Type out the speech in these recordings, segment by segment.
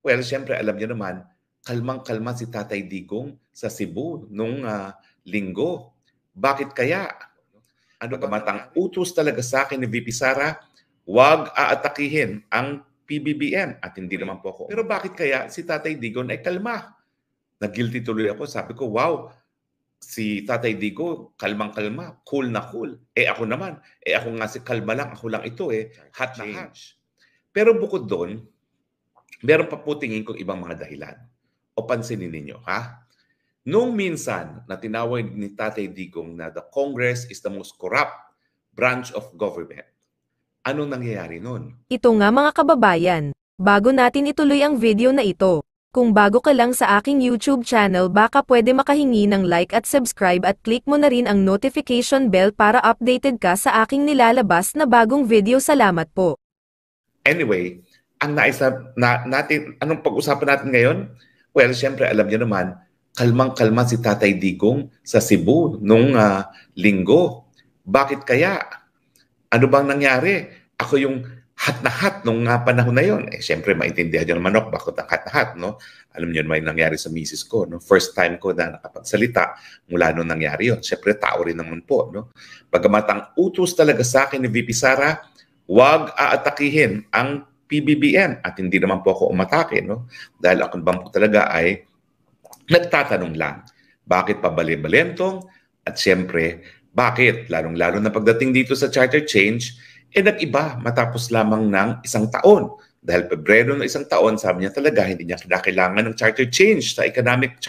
Well, siyempre alam niyo naman, kalmang-kalma si Tatay Digong sa Cebu nung linggo. Bakit kaya? Bagamat ang utos talaga sa akin ni VP Sara, huwag aatakihin ang PBBM at hindi naman po ako. Pero bakit kaya si Tatay Digong ay kalma? Nag-guilty tuloy ako. Sabi ko, wow, si Tatay Digo, kalmang-kalma, cool na cool. Ako naman, ako nga si kalma lang, ako lang ito hot na hot. Pero bukod doon, meron pa po tingin kong ibang mga dahilan. O pansinin ninyo, ha? Nung minsan na tinawag ni Tatay Digong na the Congress is the most corrupt branch of government, anong nangyayari nun? Ito nga mga kababayan, bago natin ituloy ang video na ito, kung bago ka lang sa aking YouTube channel baka pwede makahingi ng like at subscribe at click mo na rin ang notification bell para updated ka sa aking nilalabas na bagong video. Salamat po. Anyway, ang natin, anong pag-usapan natin ngayon? Well, siyempre alam niyo naman, kalmang-kalma si Tatay Digong sa Cebu nung linggo. Bakit kaya? Ano bang nangyari? Ako yung hot na hot nung panahon na yon. Siyempre, maintindihan nyo naman ako bakit ang hot na hot, no? Alam nyo naman yung nangyari sa misis ko, no? First time ko na nakapagsalita mula nung nangyari yon. Siyempre, tao rin naman po, no? Bagamat ang utos talaga sa akin ni VP Sara, huwag aatakihin ang PBBM at hindi naman po ako umatake, no? Dahil ako bang po talaga ay nagtatanong lang, bakit pabali-balentong? At siyempre, bakit? Lalong-lalo na pagdating dito sa charter change, nag-iba matapos lamang ng isang taon. Dahil Pebrero ng isang taon, sabi niya talaga, hindi niya kailangan ng charter change sa economic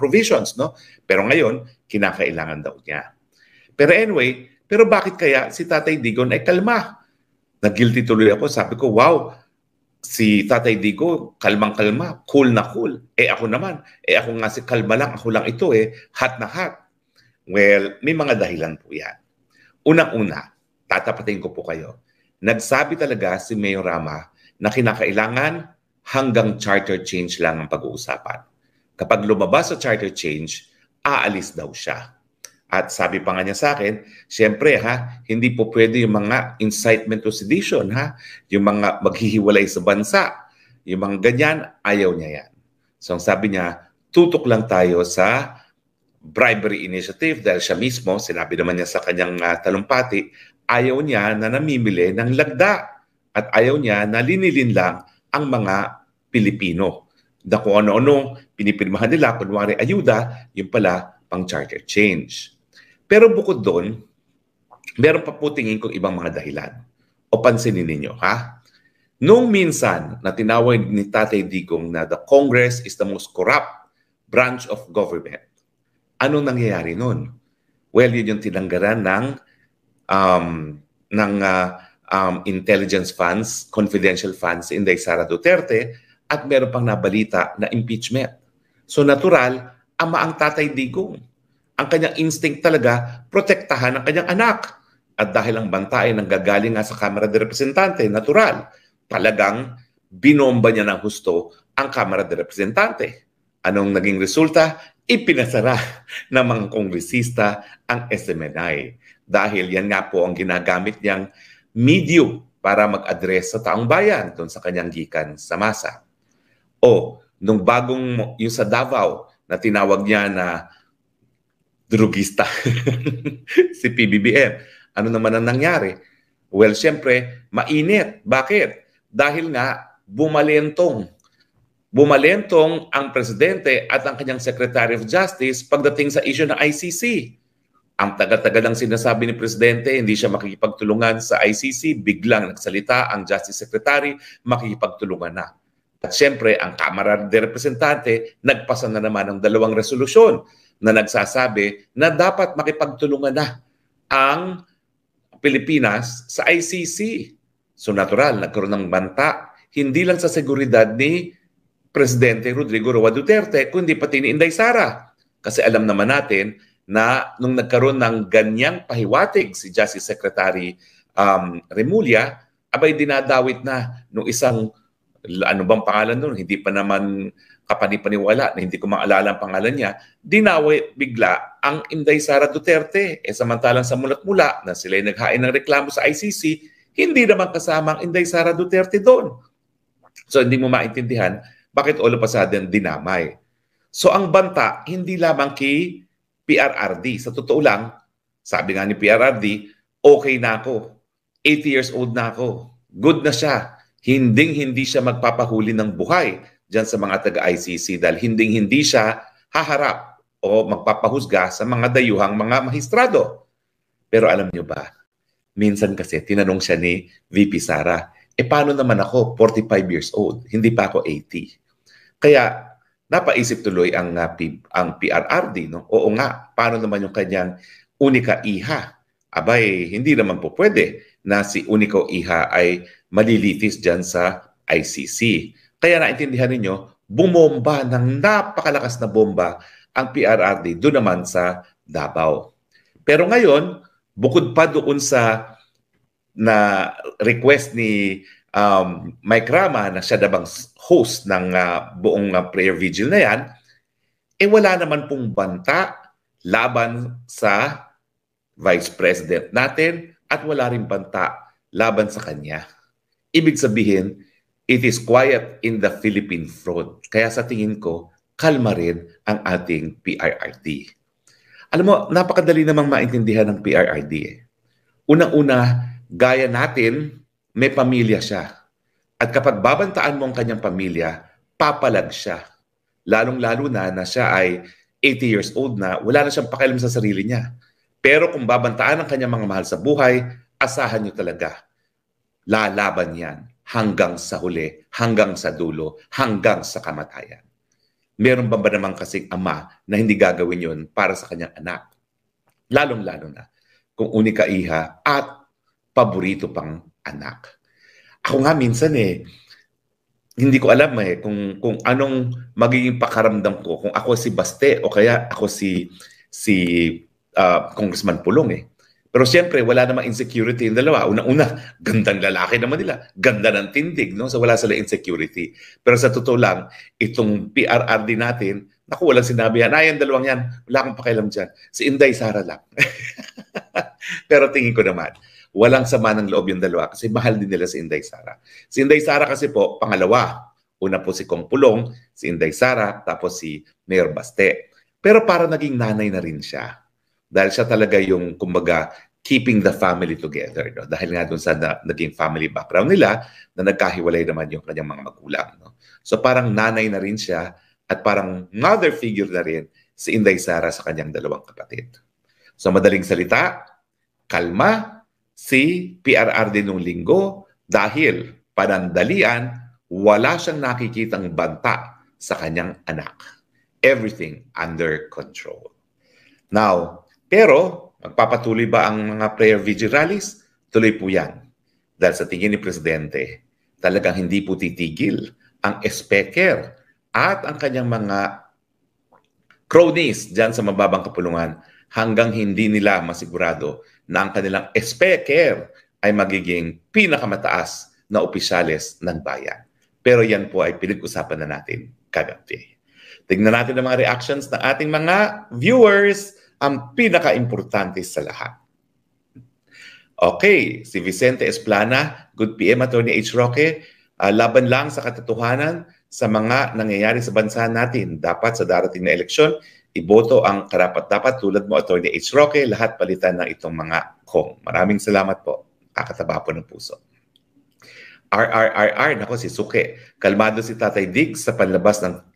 provisions, no? Pero ngayon, kinakailangan daw niya. Pero anyway, pero bakit kaya si Tatay Digong ay kalma? Nag-guilty tuloy ako. Sabi ko, wow, si Tatay Digo, kalmang-kalma, cool na cool. Ako naman, ako nga si kalma lang, ako lang ito hot na hot. Well, may mga dahilan po yan. Unang-una, tatapatin ko po kayo. Nagsabi talaga si Mayor Rama na kinakailangan hanggang charter change lang ang pag-uusapan. Kapag lumabas sa charter change, aalis daw siya. At sabi pa nga niya sa akin, siyempre hindi po pwede yung mga incitement to sedition, yung mga maghihiwalay sa bansa, yung mga ganyan, ayaw niya yan. So sabi niya, tutok lang tayo sa bribery initiative dahil siya mismo, sinabi naman niya sa kanyang talumpati, ayaw niya na namimili ng lagda at ayaw niya na linilin lang ang mga Pilipino. Na kung ano-ano pinipirmahan nila, kunwari ayuda, yung pala pang charter change. Pero bukod doon, meron pa po tingin kong ibang mga dahilan. O pansinin ninyo, Nung minsan na tinawag ni Tatay Digong na the Congress is the most corrupt branch of government, anong nangyayari nun? Well, yun yung tinanggaran ng intelligence funds, confidential funds in Sara Duterte at meron pang nabalita na impeachment. So natural, ama ang Tatay Digong. Ang kanyang instinct talaga, protektahan ang kanyang anak. At dahil ang banta ay nanggagaling nga sa Kamara de Representante, natural, talagang binomba niya ng husto ang Kamara de Representante. Anong naging resulta? Ipinasara ng mga kongresista ang SMNI. Dahil yan nga po ang ginagamit niyang medium para mag-address sa taong bayan doon sa kanyang gikan sa masa. O, nung bagong yung sa Davao na tinawag niya na drugista si PBBM. Ano naman ang nangyari? Well, siyempre, mainit. Bakit? Dahil nga, bumalentong ang presidente at ang kanyang Secretary of Justice pagdating sa issue ng ICC. Ang taga-taga ng sinasabi ni Presidente, hindi siya makikipagtulungan sa ICC, biglang nagsalita ang Justice Secretary, makikipagtulungan na. At siyempre, ang Kamara de Representante, nagpasa na naman ng 2 resolusyon na nagsasabi na dapat makipagtulungan na ang Pilipinas sa ICC. So natural, nagkaroon ng banta, hindi lang sa seguridad ni Presidente Rodrigo Roa Duterte, kundi pati ni Inday Sara. Kasi alam naman natin na nung nagkaroon ng ganyang pahiwatig si Justice Secretary Remulla, abay dinadawit na nung isang, ano bang pangalan nun? Hindi pa naman kapanipaniwala na hindi ko maalala ang pangalan niya, dinawi bigla ang Inday Sara Duterte. Samantalang sa mulat-mula na sila naghain ng reklamo sa ICC, hindi naman kasama ang Inday Sara Duterte doon. So hindi mo maintindihan Bakit all of a sudden dinamay? So ang banta, hindi lamang kay PRRD. Sa totoo lang, sabi nga ni PRRD, okay na ako. 80 years old na ako. Good na siya. Hindi siya magpapahuli ng buhay dyan sa mga taga-ICC dahil hindi siya haharap o magpapahusga sa mga dayuhang mga mahistrado. Pero alam niyo ba, minsan kasi tinanong siya ni VP Sara, paano naman ako, 45 years old, hindi pa ako 80. Kaya napaisip tuloy ang PRRD, no? Oo nga, paano naman yung kanyang unika iha? Abay, hindi naman po pwede na si Unico Iha ay malilitis dyan sa ICC. Kaya naintindihan ninyo, bumomba ng napakalakas na bomba ang PRRD doon naman sa Davao. Pero ngayon, bukod pa doon sa na request ni Mike Rama na siya dabang host ng buong prayer vigil na yan, wala naman pong banta laban sa Vice President natin at wala rin banta laban sa kanya. Ibig sabihin, it is quiet in the Philippine front. Kaya sa tingin ko, kalma rin ang ating PRRD. Alam mo, napakadali namang maintindihan ng PRRD. Unang-una, gaya natin, may pamilya siya. At kapag babantaan mo ang kanyang pamilya, papalag siya. Lalong-lalo na siya ay 80 years old na, wala na siyang pakialam sa sarili niya. Pero kung babantaan ang kanyang mga mahal sa buhay, asahan niyo talaga. Lalaban yan hanggang sa huli, hanggang sa dulo, hanggang sa kamatayan. Meron ba naman kasing ama na hindi gagawin yun para sa kanyang anak? Lalong-lalo na kung unika iha at paborito pang anak. Ako nga minsan hindi ko alam kung anong magiging pakaramdam ko kung ako si Baste o kaya ako si Congressman Pulong Pero siyempre, wala namang insecurity yung dalawa. Una-una, gandang lalaki naman nila. Ganda ng tindig, no? So wala sila insecurity. Pero sa totoo lang, itong PRRD natin, naku, walang sinabi yan. Yung dalawang yan, wala akong pakialam dyan. Si Inday Sara lang. Pero tingin ko naman, walang sama ng loob yung dalawa kasi mahal din nila si Inday Sara. Si Inday Sara kasi po, pangalawa. Una po si Kong Pulong, si Inday Sara, tapos si Mayor Baste. Pero para naging nanay na rin siya. Dahil siya talaga yung, kumbaga, keeping the family together. No? Dahil nga doon sa naging family background nila na nagkahiwalay naman yung kanyang mga magulang. No? So parang nanay na rin siya at parang mother figure na rin si Inday Sara sa kanyang dalawang kapatid. So madaling salita, kalma si PRRD nung linggo dahil panandalian, wala siyang nakikitang banta sa kanyang anak. Everything under control. Now, pero magpapatuloy ba ang mga prayer vigil rallies? Tuloy po yan. Dahil sa tingin ni Presidente, talagang hindi po titigil ang speaker at ang kanyang mga cronies dyan sa mababang kapulungan hanggang hindi nila masigurado na ang kanilang speaker ay magiging pinakamataas na opisyales ng bayan. Pero yan po ay pinag-usapan na natin kagabi. Tignan natin ang mga reactions ng ating mga viewers, ang pinaka-importante sa lahat. Okay, si Vicente Esplana, good PM, Attorney H. Roque, laban lang sa katotohanan sa mga nangyayari sa bansa natin. Dapat sa darating na eleksyon, iboto ang karapat-dapat tulad mo, Attorney H. Roque, lahat palitan ng itong mga kong. Maraming salamat po. Kakataba po ng puso. Nako si Suke. Kalmado si Tatay Dig sa panlabas ng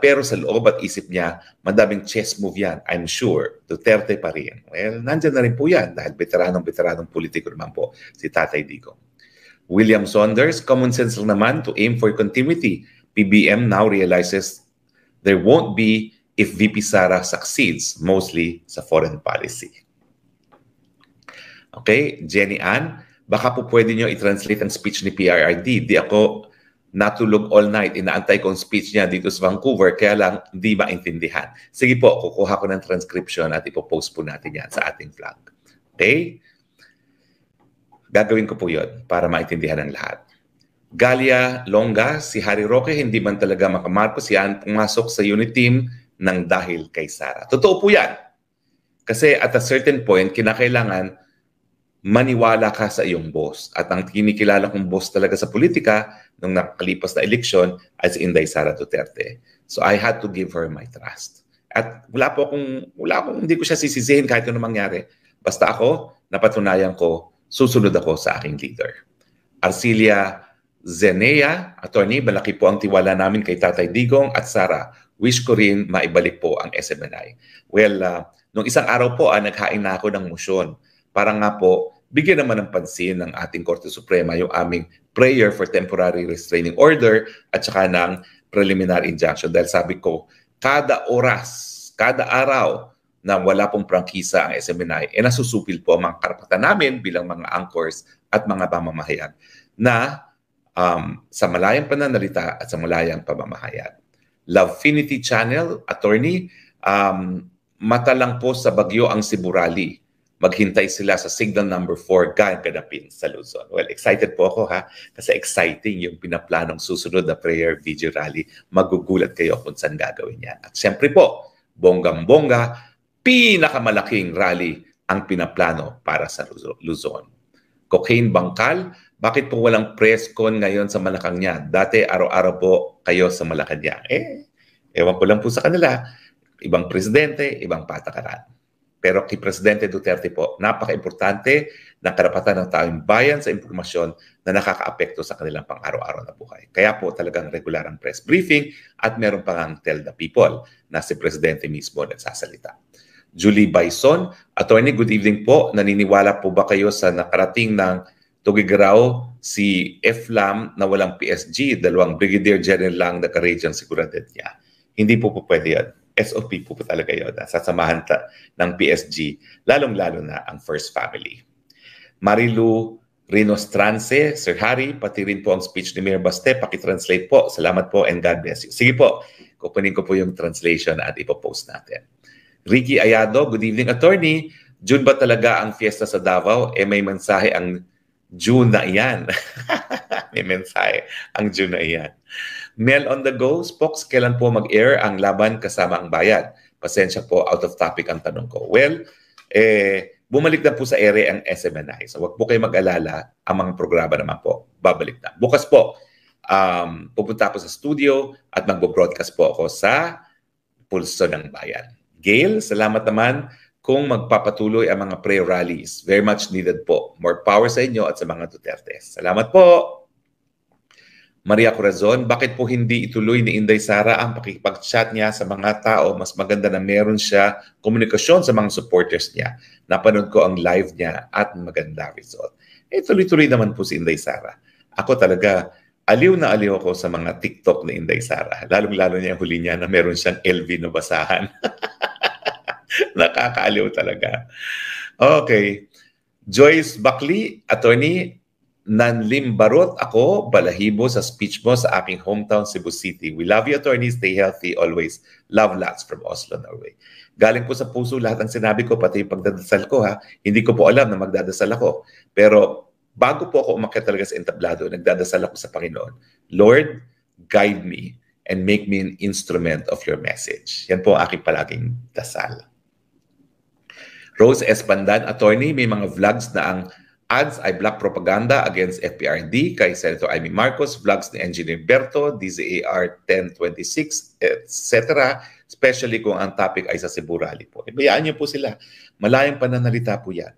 pero sa loob at isip niya, madaming chess move yan. I'm sure, Duterte pa rin. Well, nandyan na rin po yan dahil veteranong politiko naman po si Tatay Digong. William Saunders, common sense lang naman to aim for continuity. PBM now realizes there won't be if VP Sara succeeds, mostly sa foreign policy. Okay, Jenny Ann, baka po pwede nyo i-translate ang speech ni PRRD. Di ako natulog all night. Inaantay ko ang speech niya dito sa Vancouver, kaya lang hindi maintindihan. Sige po, kukuha ko ng transcription at ipopost po natin yan sa ating vlog. Okay? Gagawin ko po yun para maintindihan ng lahat. Galia Longa, si Harry Roque, hindi man talaga makamarkos yan pumasok sa unit team ng dahil kay Sara. Totoo po yan. Kasi at a certain point, kinakailangan maniwala ka sa iyong boss. At ang kinikilala kong boss talaga sa politika nung nakalipas na eleksyon ay si Inday Sara Duterte. So I had to give her my trust. At hindi ko siya sisisihin kahit ano mangyari. Basta ako, napatunayan ko, susunod ako sa aking leader. Arcilia Zenea, attorney, malaki po ang tiwala namin kay Tatay Digong at Sara. Wish ko rin maibalik po ang SMNI. Well, nung isang araw po, naghain na ako ng motion. Para nga po, bigyan naman ng pansin ng ating Korte Suprema yung aming prayer for temporary restraining order at saka ng preliminary injunction. Dahil sabi ko, kada oras, kada araw na wala pong prangkisa ang SMNI, nasusupil po ang mga karapatan namin bilang mga anchors at mga pamamahayan na sa malayang pananalita at sa malayang pamamahayan. Lovefinity Channel, attorney, mata lang po sa bagyo ang Siburali. Maghintay sila sa signal number 4 gaganapin sa Luzon. Well, excited po ako kasi exciting yung pinaplanong susunod na prayer video rally. Magugulat kayo kung saan gagawin yan. At siyempre po, bonggang-bongga, pinakamalaking rally ang pinaplano para sa Luzon. Cocaine Bangkal, bakit po walang press con ngayon sa Malacanang? Dati araw-araw po kayo sa Malacanang. Ewan ko lang po sa kanila. Ibang presidente, ibang patakaran. Pero kay Presidente Duterte po, napaka-importante ng karapatan ng taong bayan sa impormasyon na nakakaapekto sa kanilang pang-araw-araw na buhay. Kaya po talagang regular ang press briefing at meron pa ngang tell the people na si Presidente mismo nagsasalita. Julie Bison, attorney, good evening po. Naniniwala po ba kayo sa nakarating ng Tugigaraw si FLAM na walang PSG, dalawang Brigadier General lang naka-region seguridad niya? Hindi po pwede yan. SOP po talaga yun. Sasamahan ng PSG, lalong-lalo na ang First Family. Marilu Rinostrance, Sir Harry, pati rin po ang speech ni Mayor Baste. Pakitranslate po. Salamat po and God bless you. Sige po, kukunin ko po yung translation at ipopost natin. Ricky Ayado, good evening, attorney. June ba talaga ang fiesta sa Davao? May mensahe ang June na iyan. May mensahe ang June na iyan. Mel on the go, Spox, kailan po mag-air ang Laban Kasama ang Bayan? Pasensya po, out of topic ang tanong ko. Well, bumalik na po sa ere ang SMNI. So wag po kayo mag-alala, ang mga programa naman po, babalik na. Bukas po, pupunta ako sa studio at magbo-broadcast po ako sa Pulso ng Bayan. Gail, salamat naman kung magpapatuloy ang mga prayer rallies. Very much needed po. More power sa inyo at sa mga Duterte. Salamat po. Maria Corazon, bakit po hindi ituloy ni Inday Sara ang pakipag-chat niya sa mga tao? Mas maganda na meron siya komunikasyon sa mga supporters niya. Napanood ko ang live niya at maganda result. Tuloy-tuloy naman po si Inday Sara. Ako talaga, aliw na aliw ako sa mga TikTok ni Inday Sara. Lalong-lalo niya huli niya na meron siyang LV na basahan. Nakakaaliw talaga. Okay. Joyce Buckley, attorney, nanlimbarot ako, balahibo sa speech mo sa aking hometown, Cebu City. We love you, attorney. Stay healthy always. Love lots from Oslo, Norway. Galing po sa puso lahat ng sinabi ko, pati yung pagdadasal ko. Hindi ko po alam na magdadasal ako. Pero bago po ako umakyat talaga sa entablado, nagdadasal ako sa Panginoon. Lord, guide me and make me an instrument of your message. Yan po ang aking palaging dasal. Rose Espandan, attorney, may mga vlogs na ang ads ay black propaganda against FPRD kay Senator Amy Marcos, vlogs ni Engineer Berto, DZAR 1026, etc. Especially kung ang topic ay sa Cebu Rally po. Bayaan niyo po sila. Malayang pananalita po yan.